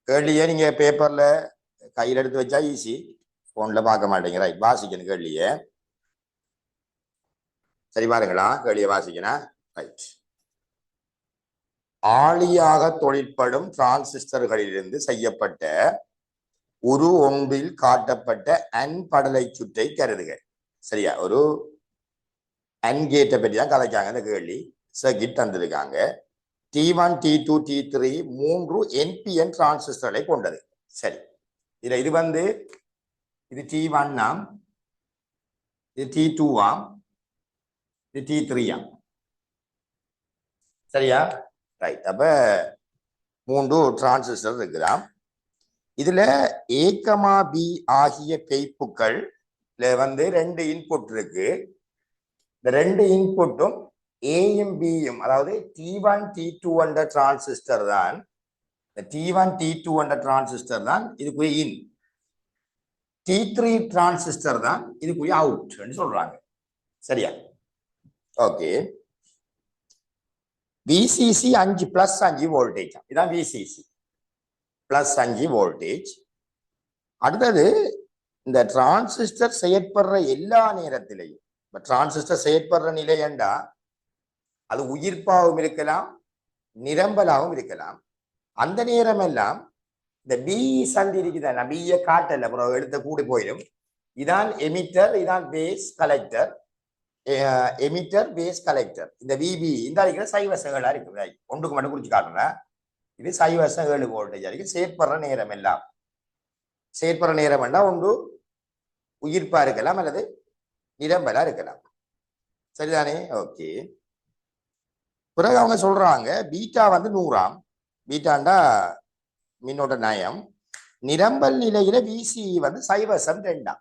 கேள்வியே நீங்க பேப்பர்ல கையில் எடுத்து வச்சா ஈஸி, போன்ல பார்க்க மாட்டீங்க. ரைட், வாசிக்கணும் கேள்வியே. சரி பாருங்களா, கேள்வியை வாசிக்கணும். ரைட். ஆளியாக தொழிற்படும் டிரான்சிஸ்டர்களிலிருந்து செய்யப்பட்ட ஒரு ஒன்றில் காட்டப்பட்ட அன் படலை சுற்றை கருதுக. சரியா, ஒரு அன் கேட்டை பற்றி தான் கதைக்காங்க இந்த கேள்வி. சர்க்கிட் தந்திருக்காங்க. T1, T2, T3 மூன்று NPN டிரான்சிஸ்டர்களை கொண்டது. சரி, இது வந்து இது T1 ஆம், இது T2 ஆம், இது T3 ஆம். சரியா, ரைட். அப்ப மூன்று டிரான்சிஸ்டர் இருக்குதாம். இதுல A, B ஆகிய பெய்ப்புகள் வந்து ரெண்டு இன்புட் இருக்கு. இந்த ரெண்டு இன்புட்டும் ஏயும் பியும், அதாவது T1, T2 என்ற டிரான்சிஸ்டர் தான், T1, T2 என்ற டிரான்சிஸ்டர் தான் இதுக்குரிய இன், T3 டிரான்சிஸ்டர் தான் இதுக்குரிய அவுட் சொல்றாங்க. சரியா, ஓகே. VCC 5 பிளஸ் 5 வோல்டேஜ், இதான் VCC பிளஸ் 5 வோல்டேஜ். அடுத்தது இந்த டிரான்சிஸ்டர் செயற்படுற எல்லா நேரத்திலையும், டிரான்சிஸ்டர் செயற்படுற நிலை என்றா அது உயிர்ப்பாகவும் இருக்கலாம், நிரம்பலாகவும் இருக்கலாம். அந்த நேரம் எல்லாம் இந்த பி சந்தி இருக்குதான், நான் பிஏ காட்டல, அப்புறம் எடுத்த கூடி போயிடும். இதான் எமிட்டர், இதான் base collector. Emitter, base, collector. இந்த விபி இந்த இருக்கிற சைவசங்களா இருக்கு. ஒன்றுக்கு மட்டும் குறிச்சு காட்டுறேன். இது சைவசம் 7 வோல்டேஜ் இருக்கு. செயற்படுற நேரம் எல்லாம், செயற்படுற நேரம் எல்லாம் ஒன்று உயிர்ப்பா இருக்கலாம் அல்லது நிரம்பலா இருக்கலாம். சரிதானே, ஓகே. பிறகு அவங்க சொல்றாங்க பீட்டா வந்து 100 பீட்டாண்டா மின்னோட்ட நயம். நிரம்பல் நிலையில விசி வந்து சைவசம் 2.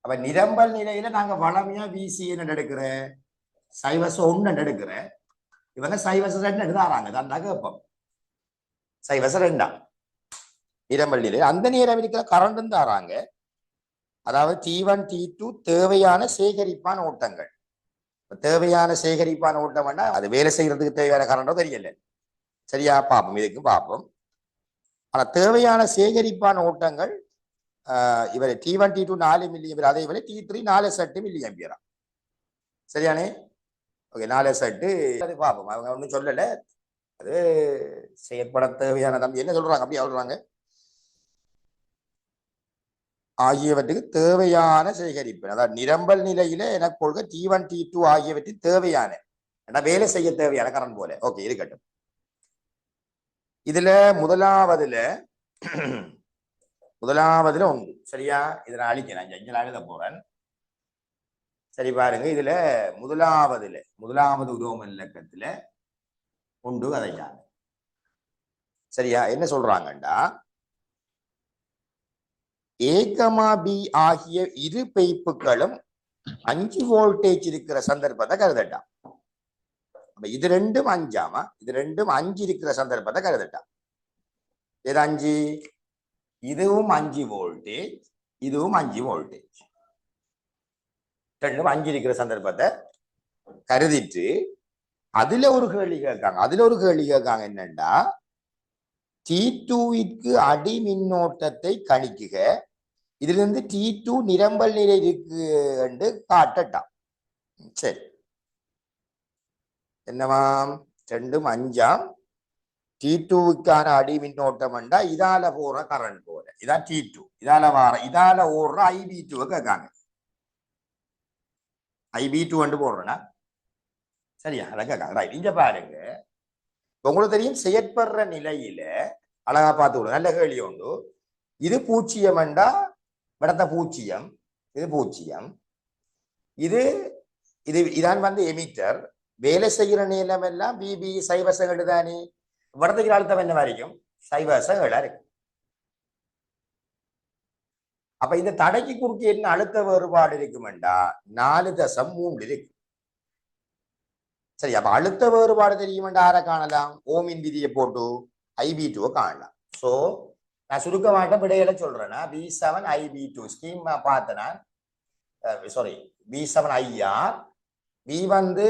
அப்ப நிரம்பல் நிலையில நாங்க வளமையா விசி என்ன எடுக்கிற சைவசம் 1 எடுக்கிற, இவங்க சைவசம் 2 எடுத்தாராங்க. தான் கேட்போம், சைவசம் 2 நிரம்பல் நிலையில. அந்த நேரம் இருக்கிற கரண்ட் தாராங்க. அதாவது T1, T2 தேவையான சேகரிப்பான ஓட்டங்கள். தேவையான சேகரிப்பான ஓட்டம் வேணா அது வேலை செய்யறதுக்கு தேவையான கரண்டோ தெரியல. சரியா, பார்ப்போம், இதுக்கும் பார்ப்போம். ஆனா தேவையான சேகரிப்பான ஓட்டங்கள் இவர் T1, T2 4 மில்லியம்பியர், அதே போல T3 4 மில்லியம்பியரா. சரியானே, ஓகே. 4 அது பார்ப்போம். அவங்க ஒன்றும் சொல்லல, அது செயற்பட தேவையான தம்பி என்ன சொல்றாங்க அப்படி சொல்றாங்க, ஆகியவற்றுக்கு தேவையான சேகரிப்பு. அதாவது நிரம்பல் நிலையில எனக்கு கொள்க T1, T2 ஆகியவற்றின் தேவையான வேலை செய்ய தேவையான கரண்ட் போல. ஓகே, இருக்கட்டும். இதுல முதலாவதுல ஒன்று. சரியா, இதை நான் அழிக்கிறேன், இங்க எழுத போறேன். சரி பாருங்க, இதுல முதலாவது உரோம இலக்கத்துல ஒன்று கதைக்காங்க. சரியா, என்ன சொல்றாங்கண்டா A, B ஆகிய இரு பெய்ப்புகளும் 5 வோல்டேஜ் இருக்கிற சந்தர்ப்பத்தை கருதட்டாம். இது ரெண்டும் 5 இது ரெண்டும் 5 இருக்கிற சந்தர்ப்பத்தை கருதட்டாம். இது 5, இதுவும் 5 வோல்டேஜ், இதுவும் 5 வோல்டேஜ், ரெண்டும் 5 இருக்கிற சந்தர்ப்பத்தை கருதிட்டு அதுல ஒரு கேள்வி கேட்காங்க. என்னன்னா T2க்கு அடி மின்னோட்டத்தை கணிக்குக, இதுல இருந்து T2 நிரம்பல் நிலை இருக்கு என்று காட்டட்டாம். சரி, என்னவாம், ரெண்டும் 5 T2க்கான அடி மின்னோட்டம் என்றா இதால போற கரண்ட் போல, இதான் T2, இதால ஓடுற IB2 கேட்காங்க. IB2 என்று போடுறேன்னா சரியா, அதை கேட்காங்க. ரைட், இங்க பாருங்க, உங்களுக்கு தெரியும் செயற்படுற நிலையில அழகா பார்த்து நல்ல கேள்வி உண்டு. இது 0 என்றா விடத்த 0, இது 0, இதான் வந்து எமிட்டர். வேலை செய்கிற நிலம் எல்லாம் பிபி சைவசங்கள் தானே. வடத்துக்கு அழுத்தம் என்ன வரைக்கும் சைவசங்களா இருக்கு. அப்ப இந்த தடைக்கு குறுக்கே என்ன அழுத்த வேறுபாடு இருக்குமெண்டா 4.3 இருக்கு. சரி, அப்ப அழுத்த வேறுபாடு தெரியுமெண்டா யாரை காணலாம், ஓமின் விதியை போட்டு IB2 காணலாம். சோ நான் சுருக்க மாட்டேன், விடையில சொல்றேன்னா B7 IB2 ஸ்கீம் பார்த்தனா, சாரி B7 IR, B வந்து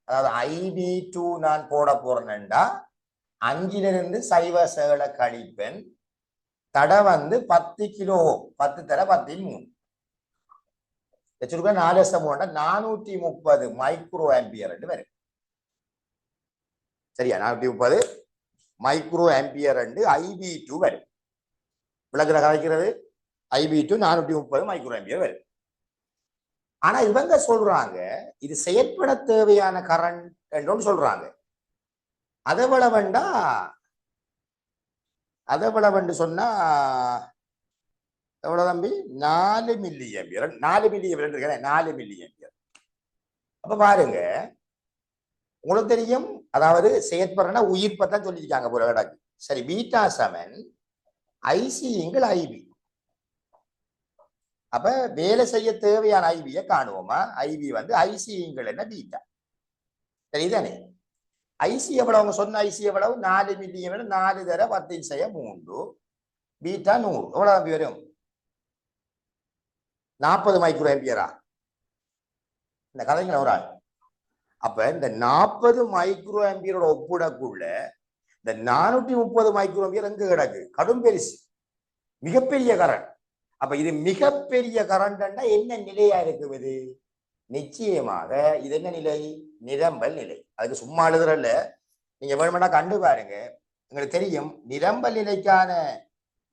அதாவது IB2 நான் போட போறேன்டா 5 சைவர் சேலை கழிப்பெண் தடை 10 கிலோ 10 தர 10 3 4 430 மைக்ரோ ஆம்பியர் வரும். சரியா? 430 மைக்ரோ ஆம்பியர் IB2 வரும். விளக்குற கதைக்கிறது IB2 430 மைக்ரோ ஆம்பியர் வரும். ஆனா இவங்க சொல்றாங்க இது செயற்பட தேவையான கரண்ட் என்று சொல்றாங்க. அதை விட சொன்னா எவ்வளவு தம்பி? 4 milli ampere 4 milli ampere 4 milli ampere. அப்ப பாருங்க, உங்களுக்கு தெரியும், அதாவது செயற்படுறா உயிர் பத்தான் சொல்லியிருக்காங்க போல கிடக்கு. சரி, பீட்டா சமன் IC IB. அப்ப வேலை செய்ய தேவையான ஐபியை காணுவோமா? ஐபி IC என்ன பீட்டா. சரிதானே? ஐசி எவ்வளவு? அவங்க சொன்ன ஐசி எவ்வளவு? 4 மில்லி 4 தர 10 3 பீட்டா 100 எவ்வளவு தம்பி வரும்? 40 மைக்ரோ ஆம்பியரா? இந்த கதைங்க ஒரு ஆள். அப்ப இந்த 40 மைக்ரோ ஆம்பியரோட ஒப்புடக்குள்ள இந்த 430 மைக்ரோ ஆம்பியர் எங்க கிடக்கு? கடும் பெருசு, மிகப்பெரிய கரண்ட். அப்ப இது மிகப்பெரிய கரண்ட் என்ன நிலையா இருக்குது? நிச்சயமாக இது என்ன நிலை? நிரம்பல் நிலை. அதுக்கு சும்மா எழுதுறல்ல, நீங்க வேணுமெண்டா கண்டு பாருங்க. உங்களுக்கு தெரியும், நிரம்பல் நிலைக்கான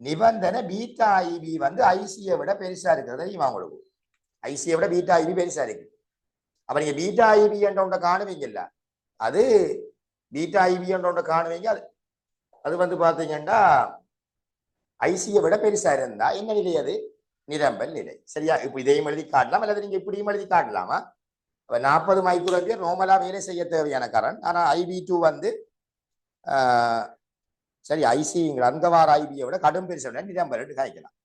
நிபந்தனை பீட்டா ஐபி ஐசியை விட பெருசா இருக்கிறது தெரியுமா உங்களுக்கு? ஐசியை விட பீட்டா ஐபி பெருசா இருக்கு. அப்ப நீங்க பீட்டா ஐபி என்ற ஒன்றை காணுவீங்கல்ல, அது பீட்டா ஐபி என்ற ஒன்றை காணுவீங்க. அது பாத்தீங்கன்னா ஐசியை விட பெருசா இருந்தா என்ன நிலை? அது நிரம்பல் நிலை. சரியா? இப்ப இதையும் எழுதி காட்டலாம், அல்லது நீங்க இப்படியும் எழுதி காட்டலாமா? 40 மைக்ரோ ஆம்பியர் நார்மலா வேலை செய்ய தேவையான கரண்ட். ஆனா IB2 சரி, ஐசி அந்த வார ஐபியை விட கடும் பெருசு நிரம்பல் காய்க்கலாம்.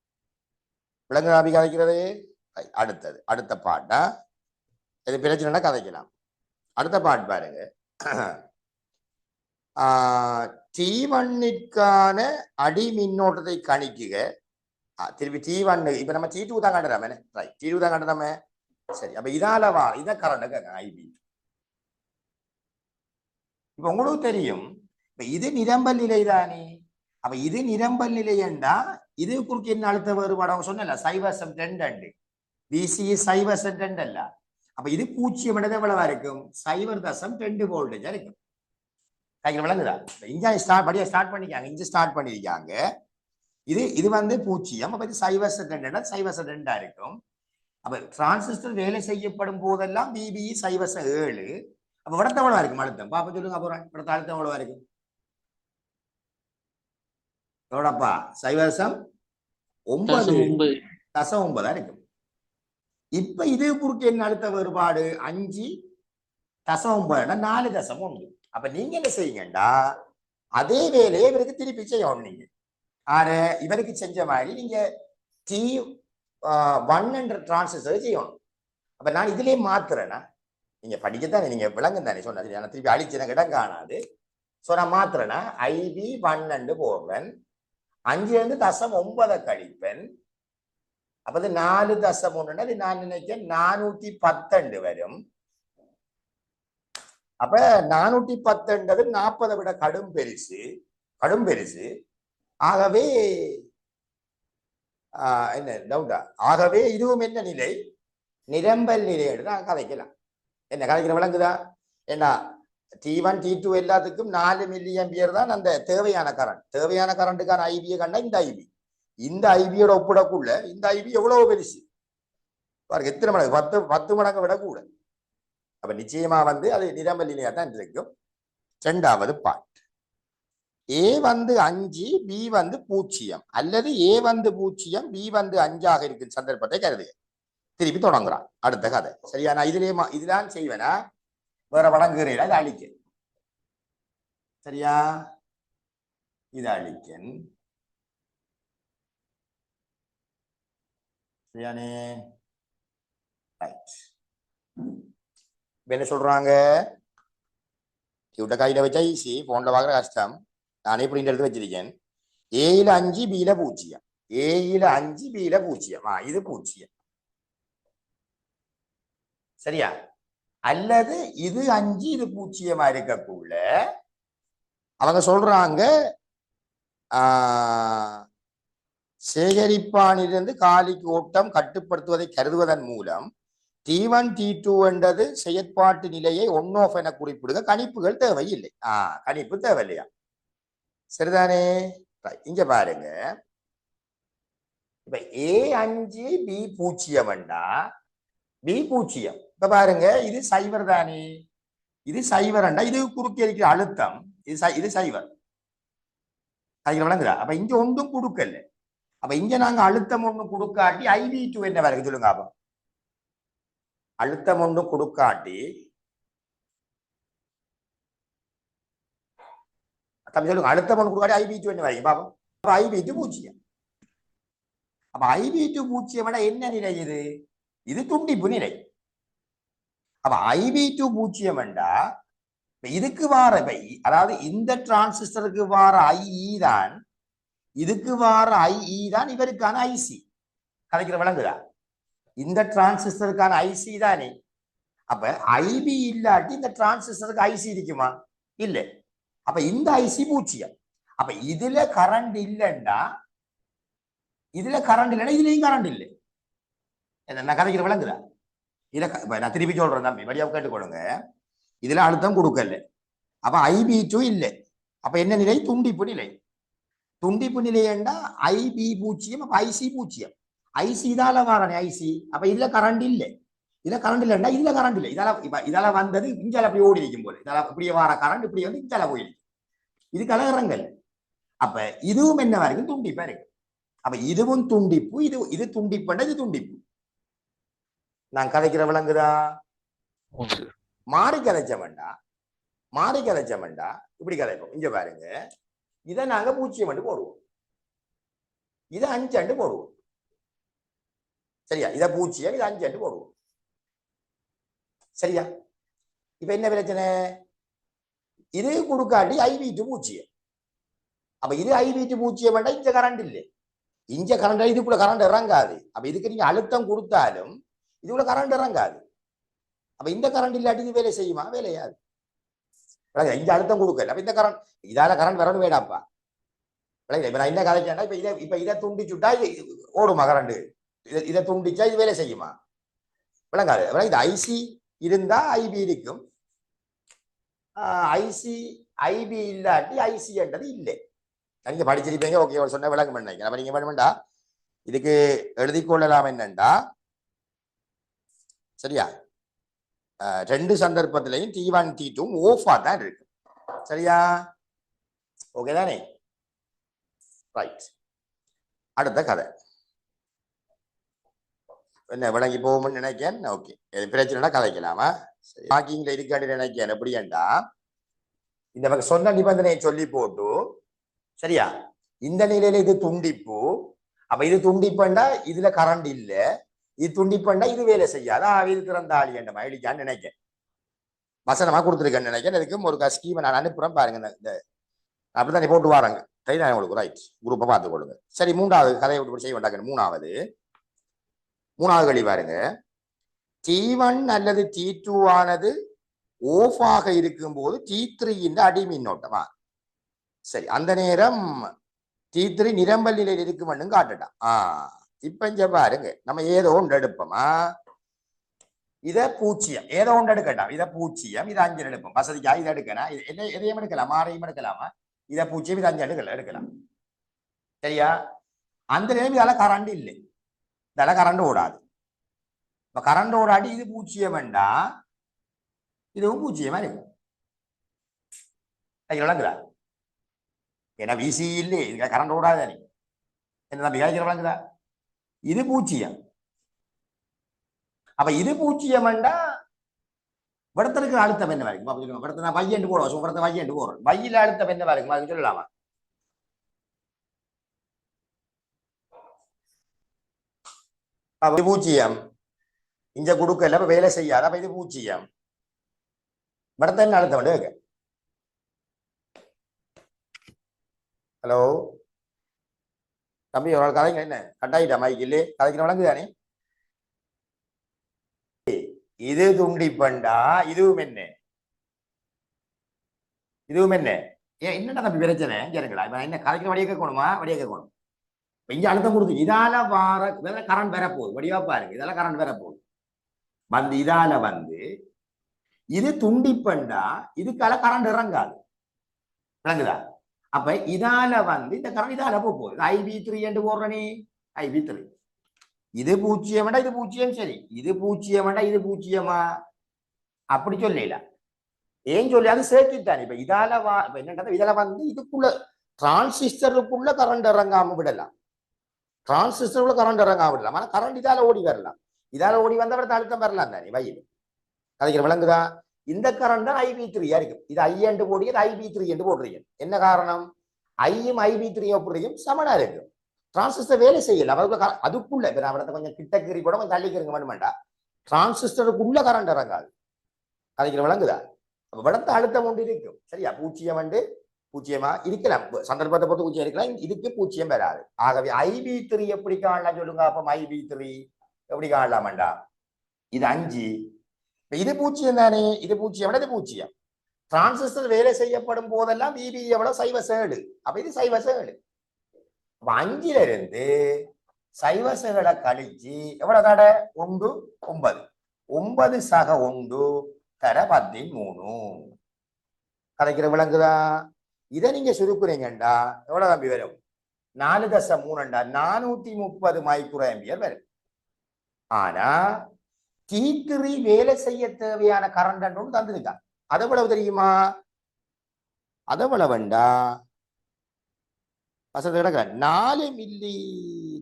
விலங்கு கதைக்கிறது. அடுத்த பாட்டா இது பிரச்சனை கதைக்கலாம். அடுத்த பாட்டு பாருங்க. T1க்கான அடி மின்னோட்டத்தை கணிக்குக. திருப்பி T1 இப்ப நம்ம T2 தான் காட்டுறாமே. ரைட், T2 தான் காட்டுறாமே. சரி, அப்ப இத கரண்ட் ஐபி. இப்ப உங்களுக்கு தெரியும், இப்ப இது நிரம்பல் நிலை தானே. அப்ப இது நிரம்பல் நிலை என்றா இது குறுக்கு என்ன அழுத்த வேறுபாடு? அவங்க சொன்னல 0.2 VC 0.2 அல்ல. அப்ப இது 0 எவ்வளவா இருக்கும்? 0.2 வோல்டேஜ் இருக்கும். விளங்குதா? இங்க ஸ்டார்ட் பண்ணிக்காங்க, இங்க ஸ்டார்ட் பண்ணிருக்காங்க. இது 0. அப்ப இது 0.2 இருக்கும். அப்ப டிரான்சிஸ்டர் வேலை செய்யப்படும் போதெல்லாம் BBE 0.7. அப்ப விடத்த எவ்வளவா இருக்கும் அழுத்தம்? பாப்பா சொல்லுங்க. அப்புறம் விடத்த அழுத்தம் எவ்வளவா இருக்கும்? எவ்வளோப்பா? 0.9 இருக்கும். இப்ப இது குறுக்கு என்ன அழுத்த வேறுபாடு? 5.9 4.1. அப்ப நீங்க என்ன செய்யுங்கண்டா, அதே வேலையை இவருக்கு திருப்பி செய்யணும். நீங்க இவருக்கு செஞ்ச மாதிரி நீங்க T1 என்ற டிரான்சிஸ்டர் செய்யணும். அப்ப நான் இதுலயே மாத்துறேன்னா, நீங்க படிக்கத்தானே, நீங்க விளங்கு தானே சொன்னது. நான் திருப்பி அழிச்சு இடம் காணாது. சோ நான் மாத்துறேன்னா IB1 போவேன், 5.9 கழிப்பேன். அப்ப 4.1 நான் நினைக்கிறேன் 410 வரும். அப்ப 410 40 விட கடும் பெருசு. ஆகவே என்ன டவுட்டா? ஆகவே இதுவும் என்ன நிலை? நிரம்பல் நிலை நான் கதைக்கலாம். என்ன கதைக்கிற விளங்குதா? ஏன்னா T1 T2 எல்லாத்துக்கும் 4 மில்லி ஆம்பியர் தான் அந்த தேவையான கரண்ட்டுக்கான ஐபியை கண்டா இந்த ஐபியோட ஒப்பிடக்குள்ள இந்த ஐபி எவ்வளவு பெருசு பாருங்க. எத்தனை மடங்கு? 10 மடங்கு விட கூட. அப்ப நிச்சயமா அது நிரம்பல் நிலையா தான் இருக்கும். இரண்டாவது பாட் A 5 B 0 அல்லது A 0 B 5 இருக்கிற சந்தர்ப்பத்தை கருது. திருப்பி தொடங்குறான் அடுத்த கதை. சரியா? நான் இதுதான் செய்வேனா, வேற வழங்குகிறேன். அது அழிக்க. சரியா? இது அழிக்கன். சரியானே? என்ன சொல்றாங்க? இவட்ட கையில வச்சா ஈஸி, போன்ல வாங்குற கஷ்டம். நானே பிரிண்ட் எடுத்து வச்சிருக்கேன். A 5 B 0. A 5 B 0. இது 0. சரியா? அல்லது இது 5 இது 0 இருக்கக்குள்ள அவங்க சொல்றாங்க சேகரிப்பானிலிருந்து காலிக்கு ஓட்டம் கட்டுப்படுத்துவதை கருதுவதன் மூலம் T1 T2 என்றது செயற்பாட்டு நிலையை ஒன் ஆஃப் என குறிப்பிடுக, கணிப்புகள் தேவையில்லை. கணிப்பு தேவையில்லையா? சரிதானே? இங்க பாருங்க, இப்ப A5 B0 வேண்டா B0. இப்ப பாருங்க, இது சைவர் தானே, இது சைவர் அண்டா, இது குறுக்கே இருக்கிற அழுத்தம், இது சைவர். விளங்குதா? அப்ப இங்க ஒன்றும் கொடுக்கல. அப்ப இங்க நாங்க அழுத்தம் ஒண்ணு கொடுக்காட்டி IB2 என்ன வரைக்கும் சொல்லுங்க. அப்ப அழுத்தம் ஒன்று கொடுக்காட்டி சொல்லுங்க, அழுத்தம் ஒன்று கொடுக்காட்டி IB2 என்ன வரைக்கும் பாப்போம். அப்ப IB2 0. அப்ப IB2 0 என்ன நிலை? இது துண்டிப்பு நிலை. அப்ப IB2 0 வேண்டா இதுக்கு வார, அதாவது இந்த டிரான்சிஸ்டருக்கு வார IE தான், இதுக்கு வார IE தான் இவருக்கான IC. கலைக்கிற விளங்குதா? இந்த டிரான்சிஸ்டருக்கான IC தானே. அப்ப IB இல்லாட்டி இந்த டிரான்சிஸ்டருக்கு IC இருக்குமா? இல்ல. அப்ப இந்த IC 0. அப்ப இதுல கரண்ட் இல்லைன்னா, இதுல கரண்ட் இல்லைன்னா இதுலயும் கரண்ட் இல்லை. என்ன கதைக்கிற விளங்குதா? நான் திருப்பி சொல்றேன் தம்பி, வழியா கேட்டுக்கொள்ளுங்க. இதுல அழுத்தம் கொடுக்கல, அப்ப IB2 இல்லை. அப்ப என்ன நிலை? துண்டிப்பு நிலை. துண்டிப்பு நிலை என்றா IB 0, அப்ப IC 0. IC இதால வாரானே IC. அப்ப இதுல கரண்ட் இல்லை. இதுல கரண்ட் இல்லைன்னா இதுல கரண்ட் இல்லை. இதால வந்தது இஞ்சால அப்படி ஓடி இருக்கும் போது, இதால இப்படியே வார கரண்ட் இப்படி வந்து இஞ்சால போயிருக்கு. இது கலகரங்கள். அப்ப இதுவும் என்ன வரைக்கும் துண்டிப்பா இருக்கு. அப்ப இதுவும் துண்டிப்பு, இது துண்டிப்புண்டா இது துண்டிப்பு. நான் கதைக்கிற விளங்குதா? மாறி கதைச்ச வேண்டாம், மாறி கதைச்ச வேண்டாம், இப்படி கதைப்போம். இங்க பாருங்க, இதை நாங்க 0 போடுவோம், இதை 5 போடுவோம். சரியா? இதை 0, இதை 5 போடுவோம். சரியா? இப்ப என்ன பிரச்சனை? இது கொடுக்காட்டி IB2 0. அப்ப இது IB2 0 வேண்டாம், இங்க கரண்ட் இல்லை. இங்க கரண்ட், இதுக்குள்ள கரண்ட் இறங்காது. அப்ப இதுக்கு நீங்க அழுத்தம் கொடுத்தாலும் இதுக்குள்ள கரண்ட் இறங்காது. அப்ப இந்த கரண்ட் இல்லாட்டி இது வேலை செய்யுமா? வேலையாது. இங்க அழுத்தம் கொடுக்கல, அப்ப இந்த கரண்ட், இதால கரண்ட் வரணும் வேடாப்பா. இப்ப நான் என்ன கதைச்சேன்னா, இப்ப இதை துண்டிச்சுட்டா இது ஓடுமா கரண்ட்? இதை துண்டிச்சா இது வேலை செய்யுமா? விளங்காது. இது IC இருந்தா IB இருக்கும், IB இல்லாட்டி IC என்றது இல்லை. நீங்க படிச்சிருப்பீங்க. ஓகே, சொன்ன விளக்கம் பண்ணீங்க. நம்ம நீங்க வேணுமெண்டா இதுக்கு எழுதி கொள்ளலாம். என்னண்டா, சரியா, ரெண்டு சந்தர்ப்பத்திலையும் T1 T2 ஓஃபா தான் இருக்கு. சரியா? ஓகே தானே? ரைட். அடுத்த கதை என்ன விளங்கி போகும்னு நினைக்கிறேன். ஓகே, பிரச்சனைனா கதைக்கலாமா? வாக்கிங்ல இருக்கான்னு நினைக்கிறேன். எப்படின்னா, இந்த சொந்த நிபந்தனையை சொல்லி போட்டு, சரியா, இந்த நிலையில இது துண்டிப்பு. அப்ப இது துண்டிப்புண்டா இதுல கரண்ட் இல்ல, இது துண்டிப்புண்டா இது வேலை செய்யாத. இது திறந்தாளி என்ற மகிழ்ச்சியான்னு நினைக்கிறேன். வசனமா கொடுத்துருக்கேன்னு நினைக்கிறேன். இதுக்கும் ஒரு ஸ்கீமை நான் அனுப்புறேன் பாருங்க. இந்த அப்படித்தான் போட்டு வாராங்க. உங்களுக்கு ரைட், குரூப்பை பார்த்துக் கொள்ளுங்க. சரி, மூன்றாவது கதையை விட்டு செய்ய வேண்டாங்க. மூணாவது கழி பாருங்க. T1 அல்லது T2 ஆனது ஓஃப் ஆக இருக்கும் போது T3 அடி மின்னோட்டமா. சரி, அந்த நேரம் T3 நிரம்பல் நிலையில் இருக்கும்னு காட்டுட்டான். இப்ப இங்க பாருங்க, நம்ம ஏதோ ஒன்று எடுப்போமா, இத 0 ஏதோ ஒன்று எடுக்கட்டாம். இதை 0, இதை 5 எடுப்போம். வசதிக்கா இதை எடுக்கணும். எதையும் எடுக்கலாம், மாறையும் எடுக்கலாமா? இதை 0, இதை 5 எடுக்கலாம். சரியா? அந்த நேரம் இதால கரண்ட் இல்லை, இதால கரண்ட் ஓடாது. இப்ப கரண்ட் ஓடாடி இது 0 வேண்டாம், இதுவும் 0 இருக்கும். விளங்குதா? ஏன்னா VC இல்லை, இதுல கரண்ட் ஓடாது. என்ன தம்பி விளங்குதா? இது 0. அப்ப இது 0 வேண்டா விடத்திற்கு அழுத்தம் என்ன வரைக்கும்? விடத்தை நான் வையண்டு போடுவோம், விடத்தை வையண்டு போடுறோம். வையில அழுத்தம் என்ன வரைக்கும் அதுக்கு சொல்லலாமா? இது 0 இங்க கொடுக்கல, அப்ப வேலை செய்யாது. அப்ப இது 0. விடத்தை என்ன அழுத்தம் வேண்டு? ஹலோ தம்பி, ஒரு கதைங்க. என்ன கட்டாயிட்டா மைக் இல்லே? கதைக்கிற வழங்குதானே? இது துண்டிப்பண்டா, இதுவும் என்ன, இதுவும் என்ன, ஏன் என்னடா தம்பி பிரச்சனை சரிங்களா? இப்ப என்ன கதைக்கிற வழியை கேட்கணுமா? வழியை கேட்கணும். இப்ப இங்க அழுத்தம் கொடுத்து இதால வார இதெல்லாம் கரண்ட் வர போகுது. வடிவா பாருங்க, இதெல்லாம் கரண்ட் வர போகுது. வந்து இதால வந்து இது துண்டிப்பண்டா இதுக்கால கரண்ட் இறங்காது. விளங்குதா? அப்ப இதால வந்து இந்த கரண்ட் இதால போகுது. IB3 என்று போடுறனே, IB3 இது பூஜ்ஜியம் வேண்டா, இது பூஜ்ஜியம் சரி. இது பூஜ்ஜியம் வேண்டா, இது பூஜ்ஜியமா? அப்படி சொல்லல. ஏன் சொல்லி அது சேர்த்துட்டான். இப்ப இதால இப்ப என்னன்னா இதால வந்து இதுக்குள்ள டிரான்சிஸ்டருக்குள்ள கரண்ட் இறங்காம விடலாம். டிரான்சிஸ்டருக்குள்ள கரண்ட் இறங்காம விடலாம். ஆனா கரண்ட் இதால ஓடி வரலாம். இதால ஓடி வந்தவரை அழுத்தம் வரலாம் தானே வயல். கதைக்கிற விளங்குதா? இந்த கரண்ட் தான் IB3 இருக்கு. இது I என்று போடுங்க, IB3 என்று போடுறீங்க. என்ன காரணம்? ஐயும் IB3 போடுறீங்க சமனா இருக்கு. டிரான்சிஸ்டர் வேலை செய்யல. அதுக்குள்ள இப்ப நான் கொஞ்சம் கிட்ட கீறி கூட கொஞ்சம் தள்ளிக்கிறங்க வேணுமாண்டா. டிரான்சிஸ்டருக்குள்ள கரண்ட் இறங்காது. கதைக்கிற விளங்குதா? அப்ப விடத்த அழுத்தம் ஒன்று இருக்கும். சரியா? பூஜ்ஜியம் வந்து பூஜ்ஜியமா இருக்கலாம், சந்தர்ப்பத்தை பொறுத்து பூஜ்ஜியம் இருக்கலாம். இதுக்கு பூஜ்ஜியம் வராது. ஆகவே IB3 எப்படி காணலாம் சொல்லுங்க? அப்ப IB3 எப்படி காணலாமண்டா? இது 5, இது பூஜ்ஜியம் தானே. இது பூஜ்ஜியம், இது பூஜ்ஜியம். டிரான்சிஸ்டர் வேலை செய்யப்படும் போதெல்லாம் VB எவ்வளவு? -7. அப்ப இது -7. அப்ப 5ல இருந்து -7 கழிச்சு எவ்வளவு தட? 1 9. 9 சக 1 தர 13. கதைக்கிற விளங்குதா? இதை நீங்க சுருக்குறீங்கண்டா எவ்வளவு தம்பி வரும்? 4.3 430 மைக்ரோ ஆம்பியர் வரும். ஆனா T3 வேலை செய்ய தேவையான கரண்ட் ஒன்று தந்துருக்கா. அது எவ்வளவு தெரியுமா? அது எவ்வளவுண்டா? 4 மில்லி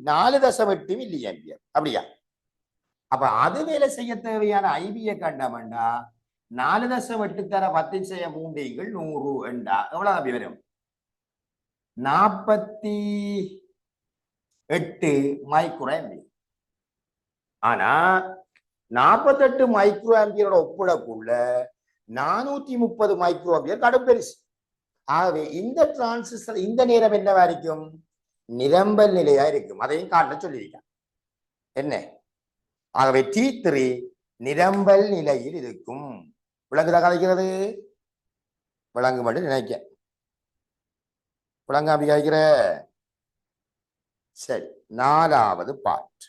4.8 மில்லி ஆம்பியர். அப்படியா? அப்ப அது வேலை செய்ய தேவையான IB கண்டமண்டா 4.8 தர 10 3 100 என்றா எவ்வளவு அப்படி வரும்? 48 மைக்ரோ ஆம்பியர். ஆனா 48 மைக்ரோ ஆம்பியரோட ஒப்பிடக்குள்ள 430 மைக்ரோ ஆம்பியர் கடும் பெருசு. ஆகவே இந்த டிரான்சிஸ்டர் இந்த நேரம் என்னவா இருக்கும்? நிரம்பல் நிலையா இருக்கும். அதையும் காட்ட சொல்லியிருக்கான். என்ன? ஆகவே T3 நிரம்பல் நிலையில் இருக்கும். விளங்குதா கதைக்கிறது? விளங்கு மட்டும் நினைக்க விளங்க அப்படி கதைக்கிற. சரி, 4வது பார்ட்.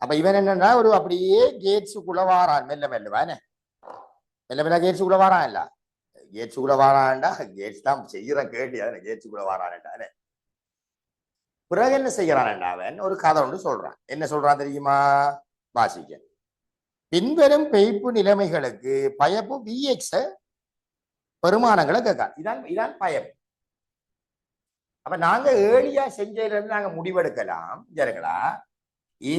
அப்ப இவன் என்னன்னா ஒரு அப்படியே கேட்ஸுக்குள்ள வாரான். மெல்ல மெல்ல கேட்ஸுக்குள்ள வாரான். இல்ல கேட்ஸுக்குள்ள வாரான்டா, கேட்ஸ் தான் செய்யற கேட்டு கேட்ஸுக்குள்ள வாரான்டா. பிறகு என்ன செய்யறான்? அவன் ஒரு கதை ஒன்று சொல்றான். என்ன சொல்றான் தெரியுமா? வாசிக்க. பின்வரும் பெய்ப்பு நிலைமைகளுக்கு பயப்பு VX பெருமானங்களை கேட்க. இதான் பயப்பு. அப்ப நாங்க ஏழியா செஞ்சதுல இருந்து நாங்க முடிவெடுக்கலாம். சரிங்களா?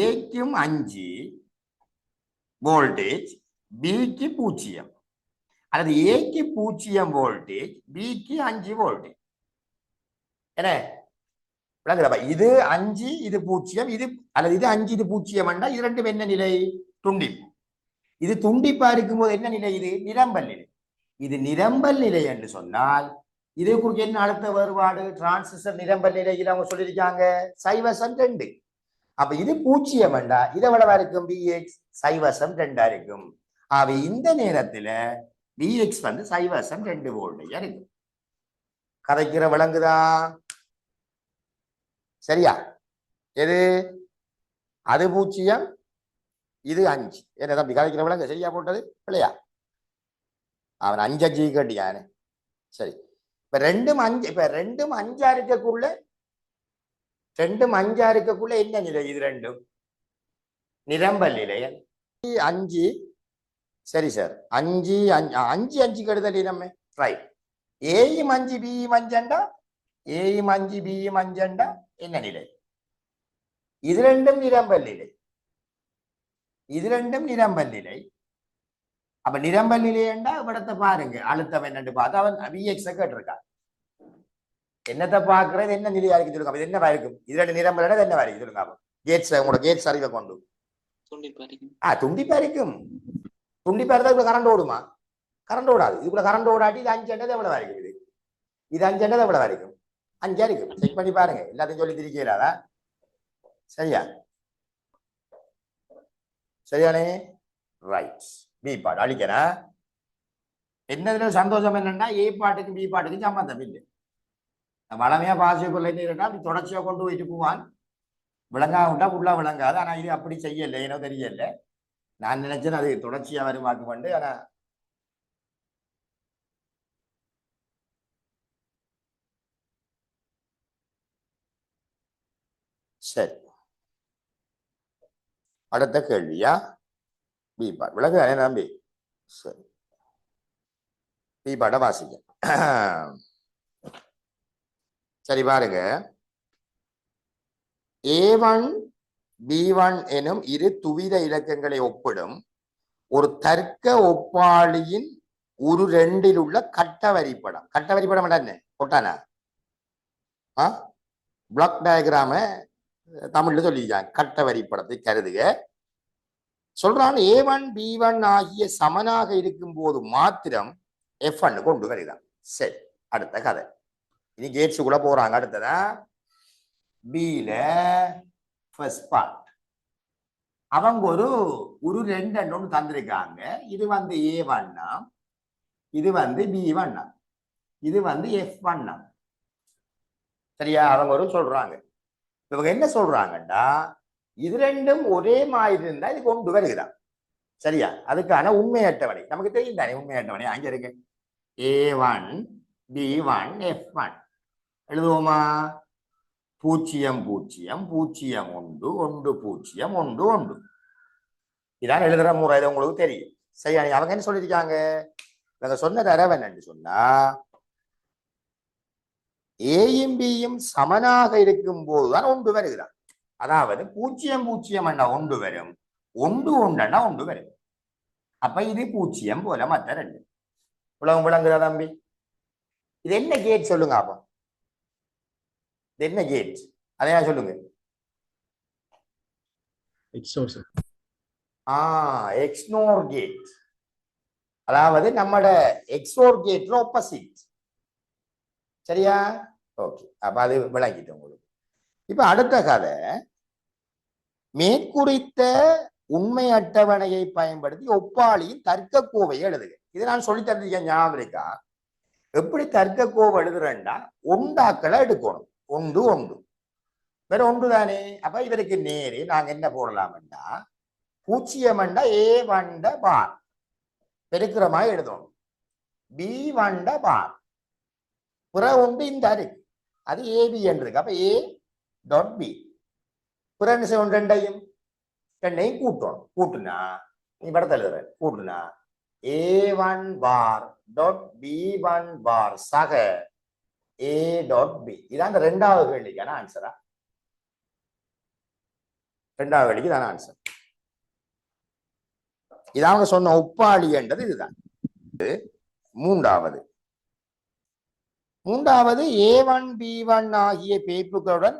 ஏக்கும் 5 வோல்டேஜ், பிக்கு 0, அல்லது ஏக்கு 0 வோல்டேஜ், பிக்கு 5 வோல்டேஜ். என்ன இது 5 இது 0, இது அல்லது இது 5 இது 0 இது ரெண்டும் என்ன நிலை? துண்டிப்பு. இது துண்டிப்பா இருக்கும்போது என்ன நிலை? இது நிரம்பல் நிலை. இது நிரம்பல் நிலை என்று சொன்னால் இதே குறித்து என்ன அழுத்த வேறுபாடு? டிரான்சிஸ்டர் நிரம்பல் நிலையில் அவங்க சொல்லியிருக்காங்க 0.2. அப்ப இது 0 வேண்டா, இதை விடவா இருக்கும்? VX 0.2 இருக்கும். ஆக இந்த நேரத்துல VX வந்து 0.2 வோல்டேஜா இருக்கும். கதைக்கிற விளங்குதா? சரியா? எது? அது 0, இது 5. என்ன தம்பி கதைக்கிற விளங்க சரியா போட்டது இல்லையா? அவன் 5 5 கேட்டியானே. சரி, இப்ப 2 5, இப்ப 2 5 இருக்கக்குள்ள 2 5 இருக்கக்குள்ள என்ன நிலை? இது ரெண்டும் நிரம்பல் நிலை. 5 சரி சார், 5 5 5 கெடுதல் நம்ம ரைட். ஏயும் 5 பியும் 5 ஏயும் 5 பியும் 5 என்ன நிலை? இது ரெண்டும் நிரம்பல் நிலை. இது ரெண்டும் நிரம்பல் நிலை. அப்ப நிரம்பல் நிலையண்டா இவிடத்தை பாருங்க, அழுத்தம் என்னன்னு பார்த்து அவன் VX கேட்டிருக்கான். என்னத்தை பாக்குறது? என்ன நிலையா இருக்கு சொல்லுங்க. இது என்னவா இருக்கும்? இது ரெண்டு நிரம்பல் என்னவா இருக்கு சொல்லுங்க. கேட்ஸ் உங்களோட கேட்ஸ் அறிவை கொண்டு துண்டிப்பா இருக்கும். துண்டிப்பா இருந்தா இப்ப கரண்ட் ஓடுமா? கரண்ட் ஓடாது. இதுக்குள்ள கரண்ட் ஓடாட்டி இது 5 எவ்வளவா இருக்கும்? இது 5 எவ்வளவா இருக்கும்? 5 இருக்கும். செக் பண்ணி பாருங்க. எல்லாத்தையும் சொல்லி திரிக்கலாதா? சரியா? சரியானே? ரைட். பி பார்ட் அழிக்கிறேன். என்னதுல சந்தோஷம் என்னன்னா ஏ பாட்டுக்கும் பி பாட்டுக்கும் சம்பந்தம் இல்லை. வளமையா பாசிபிள் என்ன அப்படி தொடர்ச்சியா கொண்டு போயிட்டு போவான். விளங்கா விட்டா ஃபுல்லா விளங்காது. ஆனா இது அப்படி செய்யல, ஏனோ தெரியல. நான் நினைச்சேன் அது தொடர்ச்சியா வருமாக்கு வந்து. ஆனா சரி, அடுத்த கேள்வியா பி பாட் விளக்கு நம்பி. சரி, பி பாட்டை வாசிக்க. சரி பாருங்க, A1 B1 எனும் இரு துவித இலக்கங்களை ஒப்பிடும் ஒரு தர்க்க ஒப்பாளியின் ஒரு ரெண்டில் உள்ள கட்ட வரிப்படம். கட்ட வரிப்படம் என்ன போட்டானா? பிளாக் டயக்ராம தமிழ்ல சொல்லியிருக்காங்க. கட்ட வரிப்படத்தை கருதுக. சொல்றான் A1 B1 ஆகிய சமனாக இருக்கும் போது மாத்திரம் F1 கொண்டு வருகிறான். சரி, அடுத்த கதை. இனி கேட்ஸ் கூட போறாங்க. அடுத்ததா பில ஃபர்ஸ்ட் பார்ட். அவங்க ஒரு ரெண்டு ஒன்று தந்திருக்காங்க. இது வந்து A1, இது வந்து B1, இது வந்து F1. சரியா? அவங்க சொல்றாங்க. இவங்க என்ன சொல்றாங்கடா, இது ரெண்டும் ஒரே மாதிரி இருந்தா இது கொண்டு வருகிறான். சரியா? அதுக்கான உண்மை அட்டவணை நமக்கு தெரியும் தானே. உண்மை அட்டவணை அங்க இருக்கு. A1 B1 F1 எழுதுவோமா? 0 0 0 1 1 0 1 1. இதான் எழுதுற முறை. இது உங்களுக்கு தெரியும். சரியா? அவங்க என்ன சொல்லியிருக்காங்க? இவங்க சொன்ன தரவு என்னன்னு சொன்னா, ஏயும் பியும் சமனாக இருக்கும் போதுதான் ஒன்று வருகிறான். அதாவது 0 0 அண்ணா ஒன்று வரும், 1 1 அண்ணா ஒன்று வரும். அப்ப இது 0 போல மற்ற ரெண்டு. உலகம் விளங்குதா தம்பி? இது என்ன கேட் சொல்லுங்க அப்ப? இது என்ன கேட்? அதையா சொல்லுங்க. எக்ஸ்னோர் கேட். அதாவது நம்மட எக்ஸோர் கேட்ல ஆப்போசிட். சரியா? ஓகே, அப்ப அது விளங்கிட்டு உங்களுக்கு. இப்ப அடுத்த கதை, மேற்குறித்த உண்மை அட்டவணையை பயன்படுத்தி ஒப்பாளியின் தர்க்க கோவை எழுதுக. இதை நான் சொல்லி தந்திருக்கேன், ஞாபகம் இருக்கா? எப்படி தர்க்க கோவை எழுதுறேன்னா, ஒன்றாக்களை எடுக்கணும். ஒன்று ஒன்று வேற ஒன்று தானே. அப்ப இதற்கு நேரே நாங்க என்ன போடலாம்னா, 0 A1 பார் பெருக்கிற மாதிரி எழுதணும். B1 பார் புற ஒன்று இந்த இருக்கு, அது AB என்று இருக்கு. அப்ப A டாட் B புற ரெண்டையும் கூட்டணும். கூட்டுனா நீ படத்தை எழுதுற, கூட்டுனா A1 பார் டாட் B1 பார் சக A டாட் B. இதான் அந்த ரெண்டாவது கேள்விக்கான ஆன்சரா? ரெண்டாவது கேள்விக்கு தான ஆன்சர். இது அவங்க சொன்ன ஒப்பாளி என்றது இதுதான். மூன்றாவது A1 B1 ஆகிய பேப்புகளுடன்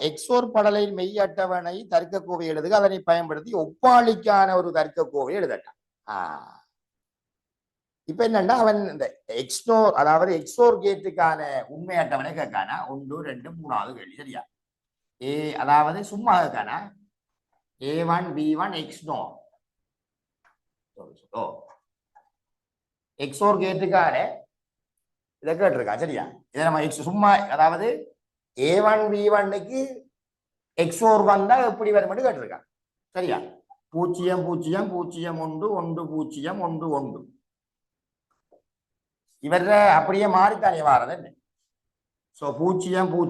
எக்ஸோர் படலின் மெய் அட்டவணை தர்க்க கோவை எழுதுக. அதனை பயன்படுத்தி ஒப்பாளிக்கான ஒரு தர்க்க கோவை எழுதட்டான். இப்ப என்னன்னா, அவன் இந்த எக்ஸ்னோர், அதாவது எக்ஸோர் கேட்டுக்கான உண்மை அட்டவணை கேட்கானா 1 2 3வது கேள்வி. சரியா? அதாவது சும்மா கேட்கானா A1 B1 எக்ஸ்னோர். எக்ஸோர் கேட்டுக்கான இதை கேட்டிருக்கான். சரியா? இதை நம்ம சும்மா, அதாவது A1 B1க்கு எக்ஸோர் வந்தா எப்படி வரும் கேட்டிருக்கான். சரியா? 0 0 0 1 1 0 1 1 இவர அப்படியே மாறித்தானே வாரது என்ன? சோ 0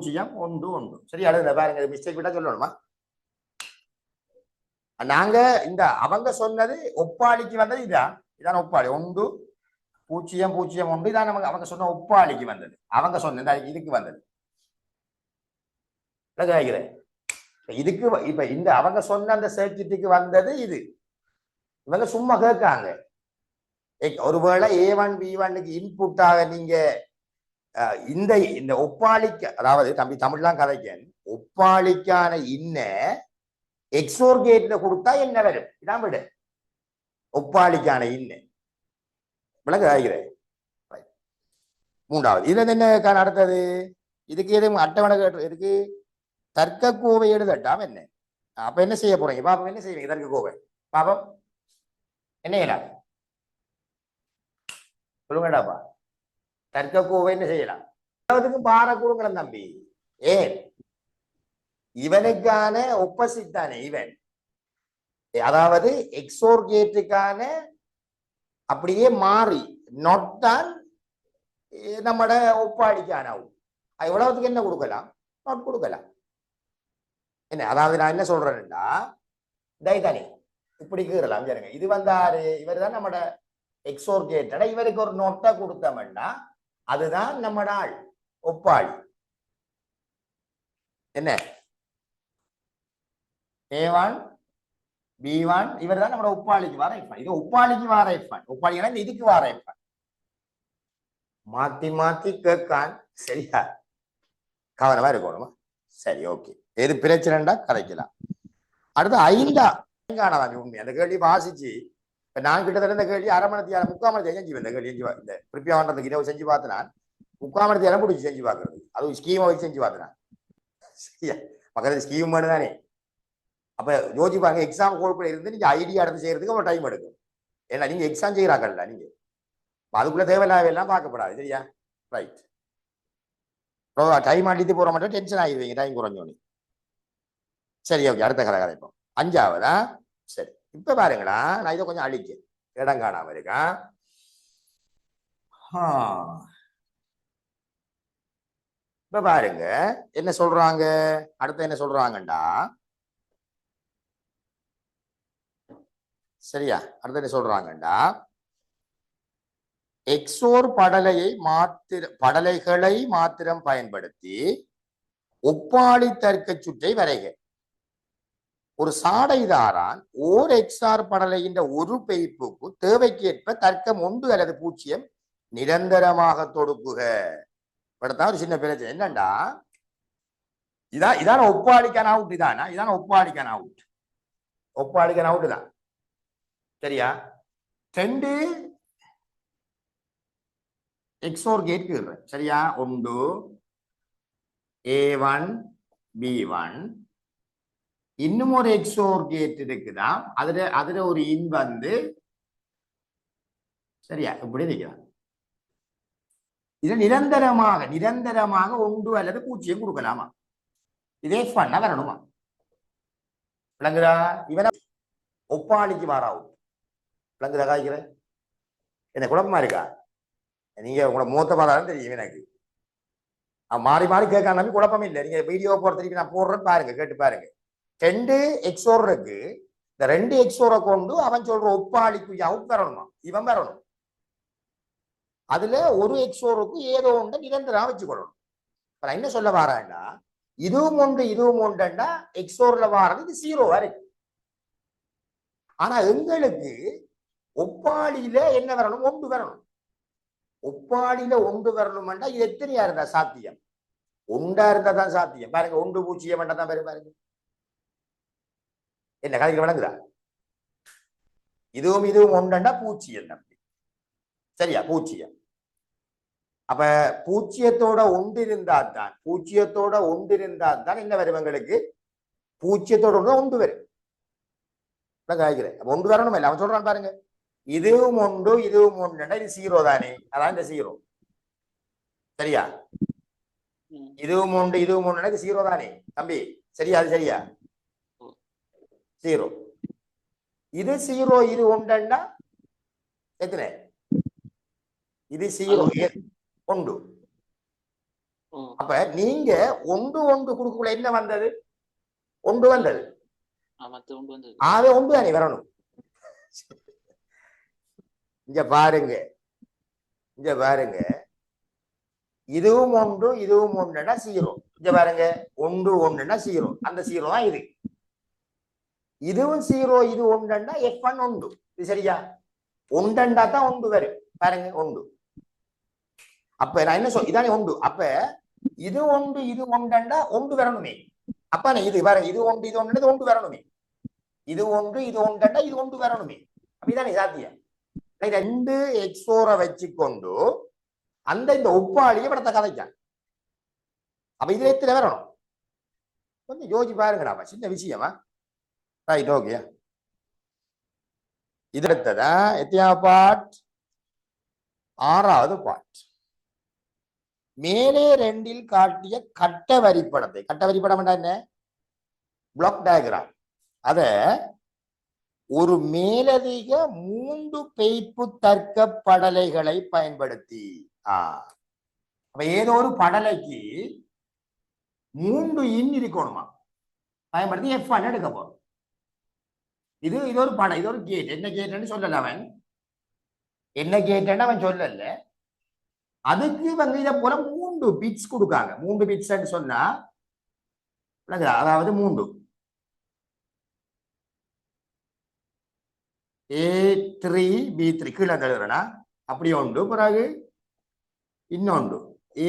0 1 1. சரி, அடுத்த பாருங்க, மிஸ்டேக் விட்டா சொல்லணுமா? நாங்க இந்த அவங்க சொன்னது ஒப்பாளிக்கு வந்தது இதான். இதான் ஒப்பாளி. 1 0 0 1 இதான் நமக்கு அவங்க சொன்ன ஒப்பாளிக்கு வந்தது. அவங்க சொன்ன இதுக்கு வந்தது. இதுக்கு இப்ப இந்த அவங்க சொன்ன அந்த சர்க்கிட்டுக்கு வந்தது இது. இவங்க சும்மா கேட்காங்க. ஒருவேளை A1 B1க்கு இன்புட்டாக நீங்க இந்த இந்த ஒப்பாளிக்கு, அதாவது தம்பி தமிழ்லாம் கதைக்கன், ஒப்பாளிக்கான இன்ன எக்ஸோர் கேட்ல கொடுத்தா என்ன வரும்? இதான் விட ஒப்பாளிக்கான இன்ன விளக்கு ஆகிறேன். மூன்றாவது இதுல என்ன அடுத்தது? இதுக்கு எதுவும் அட்டவணை இருக்கு. தர்க்க கோவை எழுதட்டாம் என்ன? அப்ப என்ன செய்ய போறீங்க பாப்பம்? என்ன செய்வீங்க தர்க்க கோவை பாப்பம்? என்ன இயலாது? சொல்லுங்கடாப்பா. தர்க்க கோவை என்ன செய்யலாம்? பார கொடுக்கலாம் தம்பி. ஏன் இவனுக்கான ஒப்போசிட் தானே இவன். அதாவது எக்ஸோர் கேட்டுக்கான அப்படியே மாறி நொட் தான் நம்மட ஒப்பாடிக்கான எவ்வளவுக்கு என்ன கொடுக்கலாம்? நோட் கொடுக்கலாம். என்ன அதாவது நான் என்ன சொல்றேன்னா டைதானே இப்படி கீறலாம். இது வந்தாரு இவர் தான் நம்மட எக்ஸோர் கேட்டட, இவருக்கு ஒரு நோட்டை கொடுத்தோம்னா அதுதான் நம்மட ஆள் ஒப்பாளி. என்ன A1 B1 இவர் தான் நம்மட ஒப்பாளிக்கு வர எஃபான். இது ஒப்பாளிக்கு வர எஃபான். ஒப்பாளினா இதுக்கு வர எஃபான். மாத்தி மாத்தி கேட்கான். சரியா? கவனமா இருக்கணுமா? சரி, ஓகே. எது பிரச்சனைண்டா கரைக்கலாம். அடுத்து 5 உண்மை. அந்த கேள்வி வாசிச்சு இப்ப நான் கிட்டத்தட்ட இந்த கேள்வி 1/2 மணி நேரம் 3/4 மணி நேரம் செஞ்சு இந்த கேள்வி இந்த ப்ரிப்பேர் பண்றதுக்கு இரவு செஞ்சு பார்த்தேன். 3/4 மணி நேரம் முடிச்சு செஞ்சு பார்க்கறது. அதுவும் ஸ்கீமை வச்சு செஞ்சு பார்த்தேன். சரியா? பக்கத்துல ஸ்கீம் தானே. அப்ப யோசிச்சு பாருங்க, எக்ஸாம் கோல்குள்ள இருந்து நீங்க ஐடியா எடுத்து செய்யறதுக்கு ஒரு டைம் எடுக்கும். ஏன்னா நீங்க எக்ஸாம் செய்யறாங்கல்ல, நீங்க அதுக்குள்ள தேவையில்லாம பார்க்கப்படாது. சரியா? ரைட். டைம் அடித்து போற மட்டும் டென்ஷன் ஆகிடுவீங்க டைம் குறைஞ்சோன்னு. சரி, ஓகே. அடுத்த கதை கதைப்போம். 5ஆவதா? சரி, இப்ப பாருங்களா, நான் இதை கொஞ்சம் அழிக்க இடம் காணாம இருக்கேன். இப்ப பாருங்க என்ன சொல்றாங்க. அடுத்து என்ன சொல்றாங்கண்டா, சரியா? அடுத்து என்ன சொல்றாங்கண்டா, எக்ஸோர் படலைகளை மாத்திரம் பயன்படுத்தி ஒப்பாளி தர்க்க சுற்றை வரைக. ஒரு சாடைதாரான் ஓர் எக்ஸார் படலையின் ஒரு பெய்ப்புக்கு தேவைக்கேற்ப தர்க்கம் 1 அல்லது 0 நிரந்தரமாக தொடுக்குக. ஒரு சின்ன பிரச்சனை என்னண்டா, இதான ஒப்பாளிக்கான அவுட். இதான ஒப்பாளிக்கான அவுட். ஒப்பாளிக்கான அவுட் தான். சரியா? 2 எக்ஸோர் கேட் கீழ்றேன். சரியா? 1 A1 B1 இன்னும் ஒரு எக்ஸோர் கேட் இருக்குதான். அதுல ஒரு இன் வந்து சரியா இப்படி நிற்கிறான். இது நிரந்தரமாக 1 அல்லது 0 கொடுக்கலாமா? இதே பண்ண வரணுமா? விளங்குதா? இவன ஒப்பாளிக்கு வாராவும் விளங்குதா? காய்க்கிற என்ன குழப்பமா இருக்கா? நீங்க உங்களோட மூத்த பாதாரம் தெரியும் எனக்கு. மாறி மாறி கேட்காம குழப்பம் இல்லை. நீங்க வீடியோ போறதுக்கு நான் போடுறேன் பாருங்க, கேட்டு பாருங்க. 2 எக்ஸோர் இருக்கு. இந்த 2 எக்ஸோரை கொண்டு அவன் சொல்ற ஒப்பாளிக்கு அவுட் வரணுமா? இவன் வரணும். அதுல ஒரு எக்ஸோருக்கு ஏதோ ஒன்று நிரந்தரம் வச்சுக்கொள்ளணும். நான் என்ன சொல்ல வாரேன்னா, இதுவும் ஒன்றுண்டா எக்ஸோர்ல வாரது இது 0 இருக்கு. ஆனா எங்களுக்கு ஒப்பாளியில என்ன வரணும்? 1 வரணும். ஒப்பாளியில 1 வரணும்டா இது எத்தனையா இருந்தா சாத்தியம்? 1 இருந்தா தான் சாத்தியம். பாருங்க, 1 0 தான் வரும். பாருங்க என்ன கதைக்கு விளங்குதா? இதுவும் 1 0 நம்பி. சரியா? 0. அப்ப 0ோட 1 இருந்தால்தான் 0ோட 1 இருந்தால்தான் என்ன வரும் எங்களுக்கு? 0ோட 1 வரும். காய்க்கிறேன். அப்ப 1 வரணும் இல்லை? அவன் சொல்றான் பாருங்க, இதுவும் 1 இதுவும் 1 இது 0 தானே. அதான் இந்த 0. சரியா? இதுவும் 1 இதுவும் 1 இது 0 தானே தம்பி. சரியா? அது சரியா? 0. இது 0 இது 1 எத்தனை? இது 0 1. அப்ப நீங்க 1 கொடுக்கக்குள்ள என்ன வந்தது? 1 வந்தது. ஆக 1 தானே வரணும். இங்க பாருங்க, இதுவும் 1 இதுவும் 1 0. இங்க பாருங்க, 1 1 0. அந்த 0 தான் இது. இதுவும் 0 இது 1 F1 1. இது சரியா? 1 தான் 1 வரும். பாருங்க 1. அப்ப நான் என்ன இதானே 1. அப்ப இது 1 இது 1 வரணுமே. அப்ப இது பாருங்க, இது 1 இது 1 வரணுமே. இது 1 இது 1 இது 1 வரணுமே. அப்படிதானே சாத்தியம்? 2 எக்ஸோரை வச்சுக்கொண்டு அந்த இந்த ஒப்பாளியை படத்தை கதைச்சான். அப்ப இதுல எத்தனை வரணும்? கொஞ்சம் யோசிச்சு பாருங்கடா. சின்ன விஷயமா? Right, okay. இது அடுத்ததா எத்தியா பார்ட்? ஆறாவது பார்ட். மேலே ரெண்டில் காட்டிய கட்ட வரிப்படத்தை, கட்ட வரிப்படம் என்ன, பிளாக் டயக்ராம், அத ஒரு மேலதிக 3 பெய்ப்பு தர்க்க படலைகளை பயன்படுத்தி, அப்ப ஏதோ ஒரு படலைக்கு 3 இன் இருக்கணுமா, பயன்படுத்தி F1 எடுக்க போறோம். இது ஒரு படம், இது ஒரு கேட். என்ன கேட்னு சொல்லல அவன், என்ன கேட்னு அவன் சொல்லல. அதுக்கு இதை போல 3 பிட்ஸ் கொடுக்காங்க. 3 பிட்ஸ் சொன்னா அதாவது 3 A3 B3 கீழே எழுதுறேன்னா அப்படியே உண்டு. பிறகு இன்னொன்று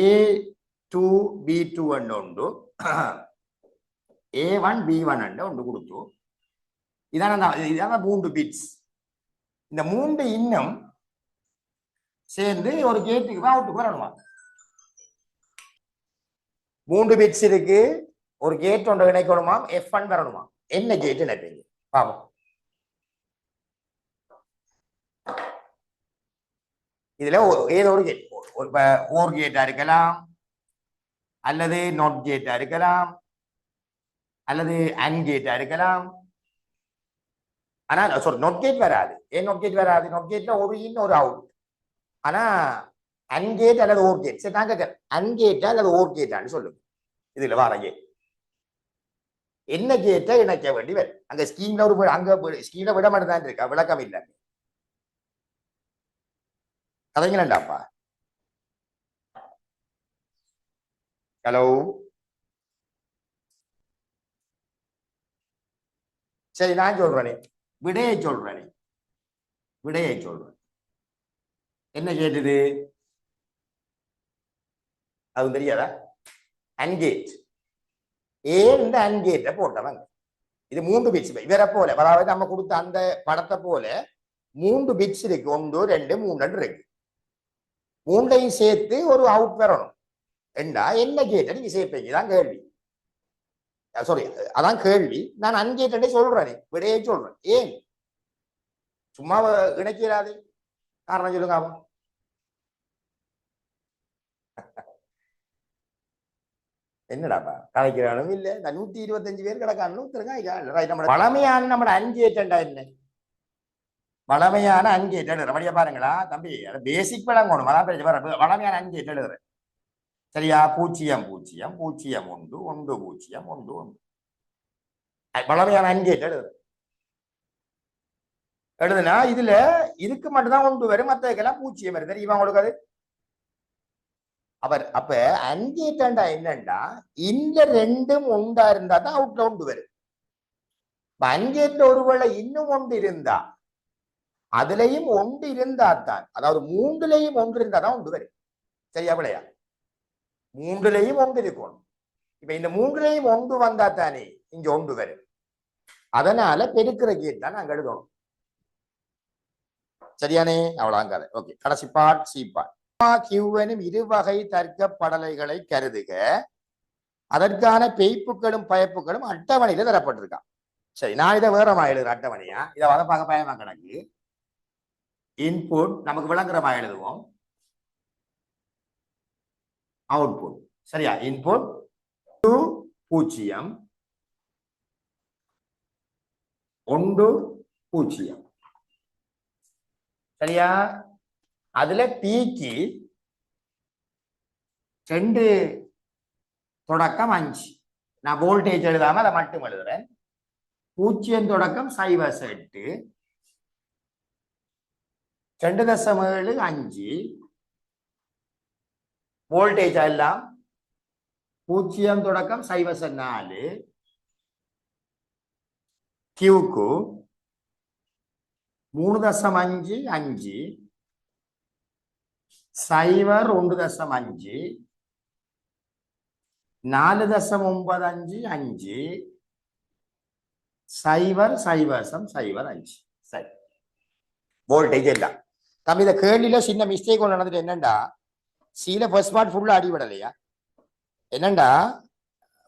A2 B2 உண்டு, A1 B1 உண்டு கொடுத்து. இதான 3 பிட்ஸ். இந்த 3 இன்னும் சேர்ந்து ஒரு கேட்டுக்கு அவுட்டுக்கு வரணுமா. 3 பிட்ஸ் இருக்கு, ஒரு கேட் ஒன்று இணைக்கணுமா, F1 வரணுமா. என்ன கேட் நினைப்பீங்க பாப்போம். இதுல ஏதோ ஒரு கேட், ஓர் கேட்டா இருக்கலாம், அல்லது நாட் கேட்டா இருக்கலாம், அல்லது அண்ட் கேட்டா இருக்கலாம். ஆனா சாரி, நாட் கேட் வராது. ஏன் நாட் கேட் வராது? நாட் கேட்ல ஒரு இன் ஒரு அவுட். ஆனா அன்கேட் அல்லது ஓர் கேட். சரி, நாங்க அன்கேட்டா அல்லது ஓர் கேட்டான்னு சொல்லுங்க. இதுல வார கேட் என்ன கேட்டை இணைக்க வேண்டி வரும். அங்க ஸ்கீம்ல ஒரு அங்க ஸ்கீம்ல விட மட்டும் தான் இருக்கா, விளக்கம் இல்லை. கதைங்களாண்டாப்பா. ஹலோ, சரி நான் சொல்றேனே, விடையை சொல்றேனே, விடையை சொல்றேன். என்ன கேட்டுது அது தெரியாதா? அன்கேட். ஏன் அன்கேட்ட போட்டவங்க இது 3 பிட்ஸ் இவரை போல, அதாவது நம்ம கொடுத்த அந்த படத்தை போல 3 பிட்ஸ் இருக்கு. 1 2 3 இருக்கு. 3ஐயும் சேர்த்து ஒரு அவுட் வரணும். என்ன கேட்ட நீங்க சேர்ப்பீங்க தான் கேள்வி. சாரி, அதான் கேள்வி. நான் அன்கேட்டே சொல்றேன், விடையை சொல்றேன். ஏன் சும்மா இணைக்கிறாது? காரணம் சொல்லுங்க. என்னடாப்பா கலைக்கிறானும் இல்ல, இந்த 125 பேர் கிடக்கான்னு பழமையான நம்ம அன்கேட்டா என்ன, வளமையான அன்கேட் எழுதுற பாருங்களா தம்பி, பேசிக் விளங்கணும். வளமையான அன்கேட் எழுதுறேன் சரியா. 0 0 0 1 1 0 1 1 வளமையான அன்கேட் எழுதுனா இதுல இதுக்கு மட்டும்தான் 1 வரும், மற்றதுக்கெல்லாம் 0 வரும். தெரியுமா உங்களுக்கு அது? அப்ப அன்கேட்டா என்னண்டா, இந்த 2ம் ஒன்றா இருந்தா தான் அவுட்ல 1 வரும். அன்கேட்ல ஒருவேளை இன்னும் 1 இருந்தா, அதுலயும் 1 இருந்தா தான், அதாவது 3லயும் 1 இருந்தா தான் 1 வரும். சரியா பிள்ளையா? 3லயும் 1 இருக்கணும். இப்ப இந்த 3லயும் 1 வந்தா தானே இங்க 1 வரும். அதனால பெருக்கிற கேட் தான் நாங்க எழுதணும். சரியானே? அவ்வளவு. ஓகே, கடைசி பார்ட் சி பார்ட். கியூவனும் இருவகை தர்க்க படலைகளை கருதுக. அதற்கான பெய்ப்புகளும் பயப்புகளும் அட்டவணையில தரப்பட்டிருக்கான். சரி, நான் இதை வேறமா எழுதுறேன் அட்டவணையா. இதை வர பார்க்க பயமா கணக்கு. இன்புட் நமக்கு விளங்குறமா எழுதுவோம், அவுட்புட். சரியா? இன்புட் 2 0 1 0. சரியா? அதுல பிக்கு 2 தொடக்கம் 5. நான் வோல்டேஜ் எழுதாம அதை மட்டும் எழுதுறேன். 0 தொடக்கம் 0.8 2.75 வோல்டேஜ் எல்லாம் 0 தொடக்கம் 0.4 கியூக்கு 3.5 5 சைவர் 1.5 4.95 5 சைவர் 0.05. சரி, வோல்டேஜ் எல்லாம் தம்பி. இந்த கேள்வியில சின்ன மிஸ்டேக் ஒன்று நடந்துட்டு என்னண்டா, சீல ஃபர்ஸ்ட் பார்ட் ஃபுல்லா அடிபடலையா. என்னண்டா,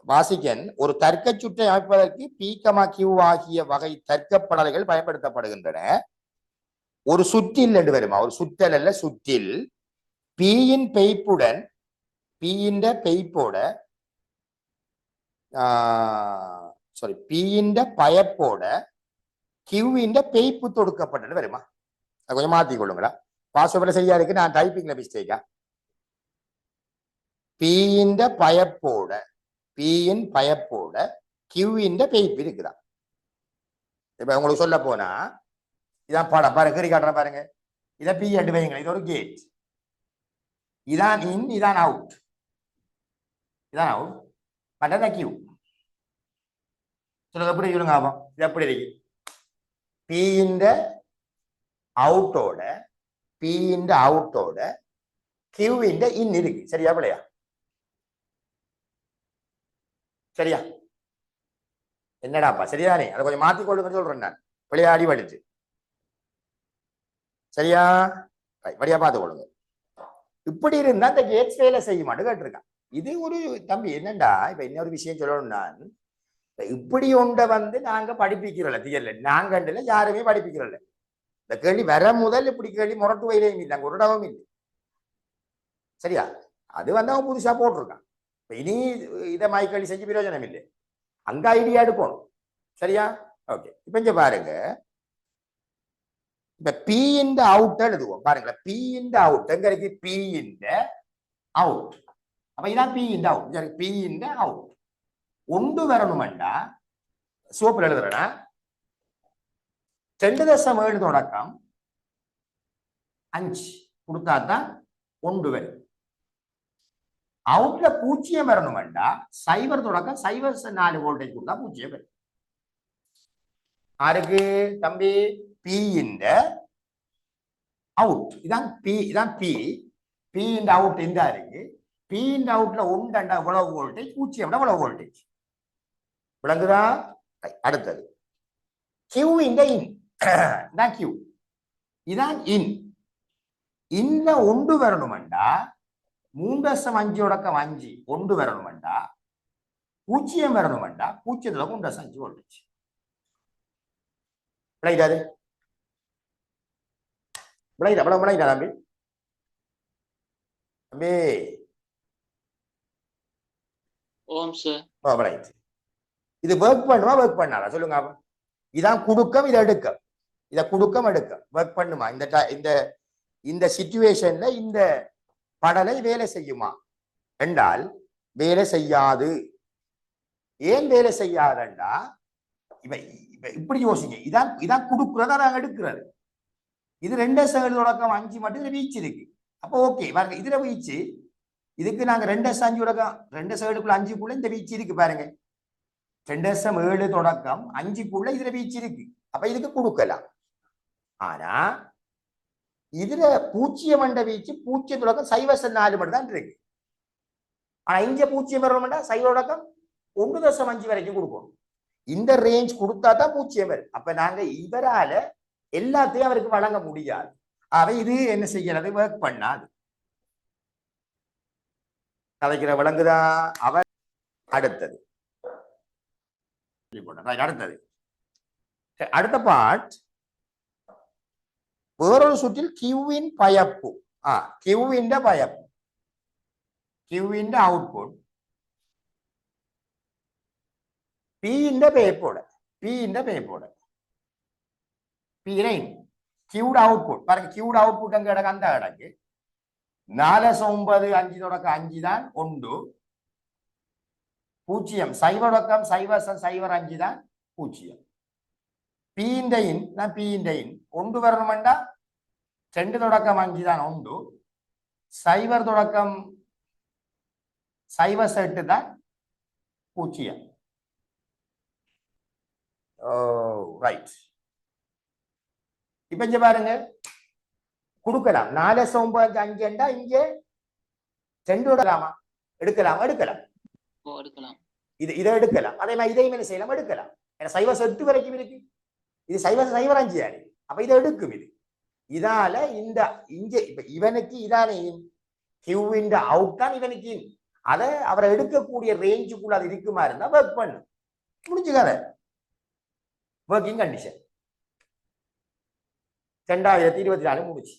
வாசிக்கன் ஒரு தர்க்க சுற்றை அமைப்பதற்கு பி, கியூ ஆகிய வகை தர்க்கப்படலைகள் பயன்படுத்தப்படுகின்றன. ஒரு சுற்றில் என்று வருமா, ஒரு சுற்றல் அல்ல சுற்றில் பியின் பெய்ப்புடன் பியின் பெய்ப்போட சாரி பியின் பயப்போட கியூவின் பெய்ப்பு தொடுக்கப்பட்டது வருமா? கொஞ்சம் மாத்தி கொள்ளுங்களா? பாஸ்வேர்ட்ல சரியா இருக்கு, நான் டைப்பிங்ல மிஸ்டேக்கா? பியின் பயப்போட பியின் பயப்போட கியூவின் பெய்ப்பு இருக்குதா? இப்ப உங்களுக்கு சொல்ல போனா இதான் படம் பாருங்க, கறி காட்டுற பாருங்க. இதை பி அண்டு வைங்க, இது ஒரு கேட். இதான் இன், இதான் அவுட், இதான் அவுட், பட் கியூ. சொல்லுங்க எப்படி சொல்லுங்க ஆகும்? இது எப்படி இருக்கு? பி இந்த அவுட்டோட பி இந்த அவுட்டோட கியூ இந்த இன் இருக்கு. சரியா பிள்ளையா? சரியா? என்னடாப்பா சரிதானே? அதை கொஞ்சம் மாத்தி கொள்ளுங்க சொல்றேன் நான், விளையாடி வடிச்சு. சரியா? வடியா பார்த்து கொள்ளுங்க. இப்படி இருந்தா இந்த கேட்ஸ் வேலை செய்ய மாட்டேன் கேட்டிருக்கான். இது ஒரு தம்பி என்னண்டா, இப்ப இன்னொரு விஷயம் சொல்லணும். நான் இப்படி ஒன்றை நாங்க படிப்பிக்கிறோம்ல தியர்ல, நாங்கண்டுல யாருமே படிப்பிக்கிறோம்ல. இந்த கேள்வி வர முதல் இப்படி கேள்வி முரட்டு வயலையும் இல்லை, அங்க ஒரு இடமும் இல்லை. சரியா? அது அவன் புதுசா போட்டிருக்கான். இனி இதை மாய்க்கழி செஞ்சு பிரயோஜனம் இல்லை, அங்க ஐடியா எடுக்கணும். சரியா? ஓகே. இப்ப இங்க பாருங்க, இப்ப பி இந்த அவுட் எழுதுவோம் பாருங்களேன். பி இந்த அவுட் எங்க இருக்கு? பி இந்த அவுட். அப்ப இதான் பி இந்த அவுட். பி இந்த அவுட் ஒன்று வரணும்டா சோப்பில் எழுதுறேன்னா 2.7 தொடக்கம் 5 கொடுத்தாதான் ஒன்று வரும். அவுட்ல 0 வரணும்டா 0 தொடக்கம் 0.4 வோல்டேஜ் கொடுத்தா 0 வரும். யாருக்கு தம்பி? பி இந்த அவுட். இதான் பி, இதான் பி. பி இந்த அவுட் இந்த இருக்கு. பி இந்த அவுட்ல 1 எவ்வளவு வோல்டேஜ்? 0 எவ்வளவு வோல்டேஜ்? விளங்குதா? அடுத்தது கியூ இந்த இன், இதான் கியூ, இதான் இன். இந்த ஒன்று வரணும்டா 3.5 தொடக்கம் 5 ஒன்று வரணும்டா 0 வரணும்டா 0 3.5 வோல்டேஜ். விளையாடு விளையாடா தம்பி. தம்பி ஓம் சார். இது ஒர்க் பண்ணுமா ஒர்க் பண்ணாதா சொல்லுங்க. இதான் குடுக்கம், இதை எடுக்கம். இதை குடுக்கம் எடுக்கம் ஒர்க் பண்ணுமா? இந்த இந்த சிச்சுவேஷன்ல இந்த படலை வேலை செய்யுமா என்றால் வேலை செய்யாது. ஏன் வேலை செய்யாதண்டா, இப்படி யோசிங்க. இதான் இதான் குடுக்குறதா நாங்க எடுக்கிறது. இது 2.7 தொடக்கம் 5 மட்டும் இதுல வீச்சு இருக்கு. அப்போ ஓகே பாருங்க, இதுல வீச்சு இதுக்கு நாங்க 2.5 தொடக்கம் 2.7க்குள்ள 5க்குள்ள இந்த வீச்சு இருக்கு பாருங்க. 2.7 தொடக்கம் 5க்குள்ள இதுல வீச்சு இருக்கு. அப்ப இதுக்கு கொடுக்கலாம். ஆனா இதுல 0 மண்ட வீச்சு 0 தொடக்கம் 0.4 மட்டும் தான் இருக்கு. ஆனா இங்க 0 வரணும்னா 0 தொடக்கம் 1.5 வரைக்கும் கொடுக்கணும். இந்த ரேஞ்ச் கொடுத்தா தான் 0 வரும். அப்ப நாங்க இவரால எல்லாத்தையும் அவருக்கு வழங்க முடியாது. அவை இது என்ன செய்யறது? ஒர்க் பண்ணாது. கலைக்கிற விளங்குதா? அவர் அடுத்தது அடுத்தது அடுத்த பார்ட் வேறொரு சுற்றில் கியூவின் பயப்பு. கியூவின் பயப்பு, கியூவின் அவுட்புட் பியின் பேப்போட பியின் பேப்போட பி9 கியூட் அவுட்புட் பாருங்க. கியூட் அவுட்புட் அங்க கிடக்கு, அந்த கிடக்கு 4.9 5 தொடக்கம் 5 தான் 1 0 0 தொடக்கம் 0.05 தான் 0. பி இந்த இன் தான் பி இந்த இன் 1 வரணும்டா 2 தொடக்கம் 5 தான் 1 0 தொடக்கம் 0.8 தான் 0. ரைட். இப்ப இங்க பாருங்க கொடுக்கலாம். 4.95 இங்கே 2 எடுக்கலாமா? எடுக்கலாம். இதை எடுக்கலாம். அதே மாதிரி இதையும் என்ன செய்யலாம்? எடுக்கலாம். ஏன்னா 0.8 வரைக்கும் இருக்கு. இது 0.05 ஆடு. அப்ப இதை எடுக்கும். இது இதால இந்த இங்க இப்ப இவனுக்கு இதானே கியூவின் அவுட் தான் இவனுக்கு. அதை அவரை எடுக்கக்கூடிய ரேஞ்சுக்குள்ள அது இருக்குமா இருந்தா ஒர்க் பண்ணு. முடிஞ்சுக்காத ஒர்க்கிங் கண்டிஷன் 2024 முடிச்சு.